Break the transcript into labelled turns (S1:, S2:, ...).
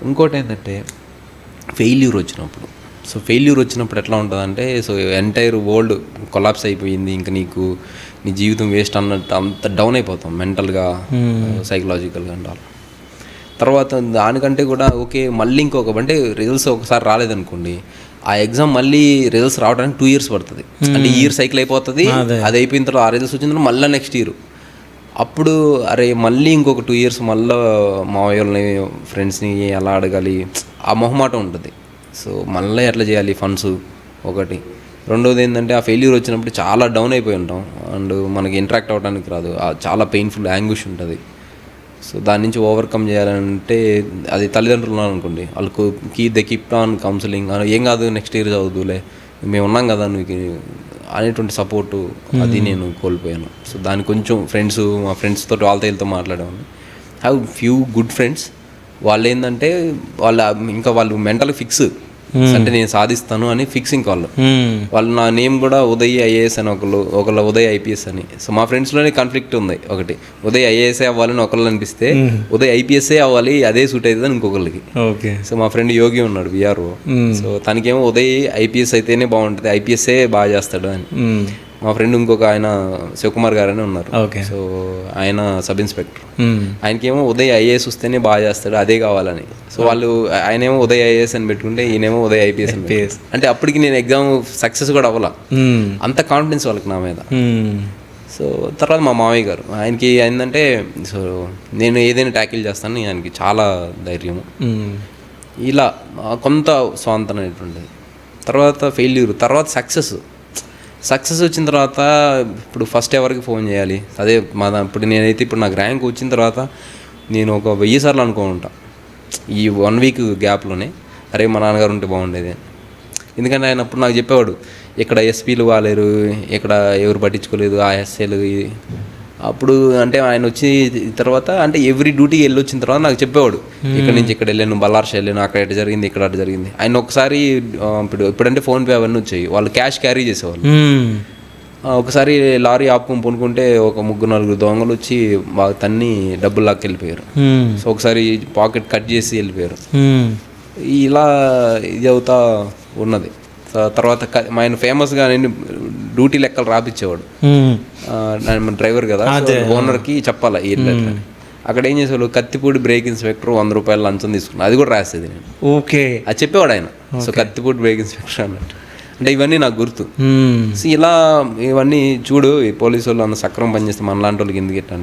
S1: ఇంకోటి ఏంటంటే ఫెయిల్యూర్ వచ్చినప్పుడు. సో ఫెయిల్యూర్ వచ్చినప్పుడు ఎట్లా ఉంటుందంటే, సో ఎంటైర్ వరల్డ్ కొలాప్స్ అయిపోయింది, ఇంకా నీ జీవితం వేస్ట్ అన్నట్టు అంత డౌన్ అయిపోతాం మెంటల్గా, సైకలాజికల్గా అంటారు. తర్వాత దానికంటే కూడా ఓకే మళ్ళీ అంటే రిజల్ట్స్ ఒకసారి రాలేదనుకోండి, ఆ ఎగ్జామ్ మళ్ళీ రిజల్ట్స్ రావడానికి 2 years పడుతుంది. అంటే ఇయర్ సైకిల్ అయిపోతుంది, అది అయిపోయిన తర్వాత ఆ రిజల్ట్స్ వచ్చిన తర్వాత మళ్ళీ నెక్స్ట్ ఇయర్. అప్పుడు అరే మళ్ళీ ఇంకొక 2 years మళ్ళీ మా వాళ్ళని ఫ్రెండ్స్ని ఎలా అడగాలి, ఆ మొహమాటం ఉంటుంది. సో మళ్ళీ ఎట్లా చేయాలి ఫండ్స్ ఒకటి. రెండోది ఏంటంటే, ఆ ఫెయిల్యూర్ వచ్చినప్పుడు చాలా డౌన్ అయిపోయి ఉంటాం అండ్ మనకి ఇంటరాక్ట్ అవ్వడానికి రాదు, చాలా పెయిన్ఫుల్ యాంగ్విష్ ఉంటుంది. సో దాని నుంచి ఓవర్కమ్ చేయాలంటే, అది తల్లిదండ్రులు ఉన్నారనుకోండి, వాళ్ళకు కీప్ ఆన్ కౌన్సిలింగ్, ఏం కాదు నెక్స్ట్ ఇయర్ చదువుదులే, మేము ఉన్నాం కదా నీకు అనేటువంటి సపోర్టు, అది నేను కోల్పోయాను. సో దానికి కొంచెం మా ఫ్రెండ్స్ తోటి వాళ్ళతో మాట్లాడేవాడిని. Have few good friends. వాళ్ళు ఏంటంటే వాళ్ళు మెంటల్ ఫిక్స్, అంటే నేను సాధిస్తాను అని ఫిక్సింగ్ వాళ్ళు నా నేమ్ కూడా ఉదయ్ ఐఏఎస్ అని ఒకళ్ళు ఉదయ్ ఐపీఎస్ అని. సో మా ఫ్రెండ్స్లోనే కాన్ఫ్లిక్ట్ ఉంది. ఒకటి ఉదయ్ ఐఏఎస్ఏ అవ్వాలని ఒకళ్ళు అనిపిస్తే, ఉదయ్ ఐపీఎస్ఏ అవ్వాలి అదే సూట్ అవుతుంది ఇంకొకళ్ళకి. సో మా ఫ్రెండ్ యోగి ఉన్నాడు విఆర్ఓ, సో తనకేమో ఉదయ్ ఐపీఎస్ అయితేనే బాగుంటుంది, ఐపీఎస్ఏ బాగా చేస్తాడు అని. మా ఫ్రెండ్ ఇంకొక ఆయన శివకుమార్ గారు అని ఉన్నారు, సో ఆయన సబ్ ఇన్స్పెక్టర్, ఆయనకేమో ఉదయ్ ఐఏఎస్ వస్తేనే బాగా చేస్తాడు అదే కావాలని. సో ఆయనేమో ఉదయ్ ఐఏఎస్ అని పెట్టుకుంటే ఈయనేమో ఉదయ్ ఐపీఎస్ అని. అంటే అప్పటికి నేను ఎగ్జామ్ సక్సెస్ కూడా అవ్వాల, అంత కాన్ఫిడెన్స్ వాళ్ళకి నా మీద. సో తర్వాత మా మావయ్య గారు, ఆయనకి ఏంటంటే, సో నేను ఏదైనా ట్యాకిల్ చేస్తానని ఆయనకి చాలా ధైర్యము. ఇలా కొంత స్వాంతన అనేటువంటిది. తర్వాత ఫెయిల్యూర్, తర్వాత సక్సెస్ వచ్చిన తర్వాత ఇప్పుడు ఫస్ట్ ఎవరికి ఫోన్ చేయాలి, అదే ఇప్పుడు ఇప్పుడు నాకు ర్యాంక్ వచ్చిన తర్వాత నేను ఒక 1000 సార్లు అనుకుంటా ఈ 1 week గ్యాప్లోనే, అరే మా నాన్నగారు ఉంటే బాగుండేది. ఎందుకంటే ఆయన అప్పుడు నాకు చెప్పేవాడు, ఇక్కడ ఎస్పీలు వాలేరు, ఇక్కడ ఎవరు పట్టించుకోలేదు, ఆ ఎస్ఏలు. అప్పుడు అంటే ఆయన వచ్చి తర్వాత, అంటే ఎవ్రీ డ్యూటీకి వెళ్ళి వచ్చిన తర్వాత నాకు చెప్పేవాడు, ఇక్కడ నుంచి ఇక్కడ వెళ్ళాను, బల్లార్ష వెళ్ళాను, అక్కడ ఎటు జరిగింది, ఇక్కడ అటు జరిగింది. ఆయన ఒకసారి ఇప్పుడంటే ఫోన్పే అవన్నీ వచ్చాయి, వాళ్ళు క్యాష్ క్యారీ చేసేవాళ్ళు. ఒకసారి లారీ ఆపుకొని పొనుకుంటే ఒక 3-4 దొంగలు వచ్చి బాగా తన్ని డబ్బులు లాక్కి వెళ్ళిపోయారు. సో ఒకసారి పాకెట్ కట్ చేసి వెళ్ళిపోయారు. ఇలా ఇది అవుతా ఉన్నది. తర్వాత ఆయన ఫేమస్గా నేను డ్యూటీ లెక్కలు రాపిచ్చేవాడు, డ్రైవర్ కదా, ఓనర్కి చెప్పాలా ఏంటంటే. అక్కడ ఏం చేసేవాళ్ళు, కత్తిపూడి బ్రేక్ ఇన్స్పెక్టర్ 100 రూపాయలు లంచం తీసుకున్నాను, అది కూడా రాసేది నేను. ఓకే, అది చెప్పేవాడు ఆయన. సో కత్తిపూడి బ్రేక్ ఇన్స్పెక్టర్ అన్నట్టు. అంటే ఇవన్నీ నాకు గుర్తు. సో ఇలా ఇవన్నీ చూడు, ఈ పోలీసు వాళ్ళు అంత సక్రమం పనిచేస్తే మనలాంటి వాళ్ళకి ఎందుకు ఎట్టండి.